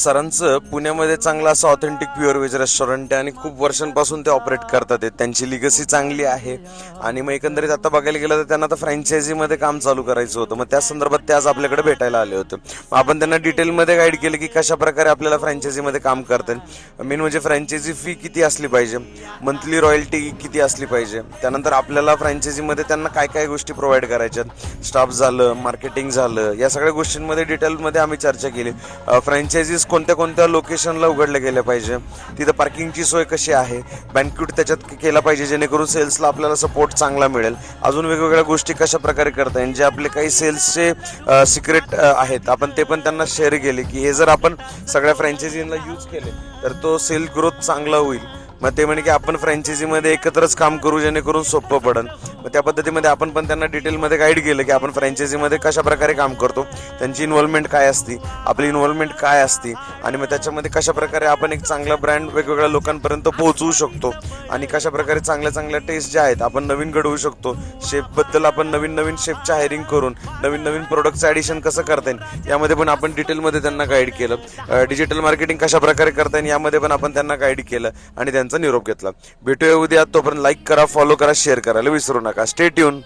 सरांचं पुण्यामध्ये चांगलं असं ऑथेंटिक प्युअर व्हेज रेस्टॉरंट आहे आणि खूप वर्षांपासून ते ऑपरेट करतात आहेत. त्यांची लिगसी चांगली आहे आणि मग एकंदरीत आता बघायला गेलं तर त्यांना आता फ्रँचायझीमध्ये काम चालू करायचं होतं. मग त्या संदर्भात ते आज आपल्याकडे भेटायला आले होते. मग आपण त्यांना डिटेलमध्ये गाईड केलं की कशा प्रकारे आपल्याला फ्रँचायझीमध्ये काम करता येईल. मेन म्हणजे फ्रँचायझी फी किती असली पाहिजे, मंथली रॉयल्टी किती असली पाहिजे, त्यानंतर आपल्याला फ्रँचायझीमध्ये त्यांना काय काय गोष्टी प्रोव्हाइड करायच्यात, स्टाफ झालं, मार्केटिंग झालं, या सगळ्या गोष्टींमध्ये डिटेलमध्ये आम्ही चर्चा केली. फ्रँचायझीज कोणत्या कोणत्या लोकेशनला उघडल्या गेल्या पाहिजे, तिथं पार्किंगची सोय कशी आहे, बँक्वेट त्याच्यात केला पाहिजे जेणेकरून सेल्सला आपल्याला सपोर्ट चांगला मिळेल, अजून वेगवेगळ्या गोष्टी कशा प्रकारे करता येईल, जे आपले काही सेल्सचे सिक्रेट आहेत आपण ते पण त्यांना शेअर केले की हे जर आपण सगळ्या फ्रँचायझींना यूज केले तर तो सेल ग्रोथ चांगला होईल. मग ते म्हणे की आपण फ्रँचायझीमध्ये एकत्रच काम करू जेणेकरून सोपं पडेल. मग त्या पद्धतीमध्ये आपण पण त्यांना डिटेलमध्ये गाईड केलं की आपण फ्रँचायझीमध्ये कशा प्रकारे काम करतो, त्यांची इन्व्हॉल्वमेंट काय असते, आपली इन्व्हॉल्वमेंट काय असते आणि मग त्याच्यामध्ये कशा प्रकारे आपण एक चांगला ब्रँड वेगवेगळ्या लोकांपर्यंत पोहोचवू शकतो आणि कशा प्रकारे चांगल्या चांगल्या टेस्ट ज्या आहेत आपण नवीन घडवू शकतो. शेफबद्दल आपण नवीन नवीन शेफची हायरिंग करून नवीन नवीन प्रोडक्टचं ॲडिशन कसं करता येईल यामध्ये पण आपण डिटेलमध्ये त्यांना गाईड केलं. डिजिटल मार्केटिंग कशा प्रकारे करता येईल यामध्ये पण आपण त्यांना गाईड केलं आणि त्यांचा निरोप घेतला. भेटूया उद्या. तोपर्यंत लाईक करा, फॉलो करा, शेअर करायला विसरू नका. Stay tune.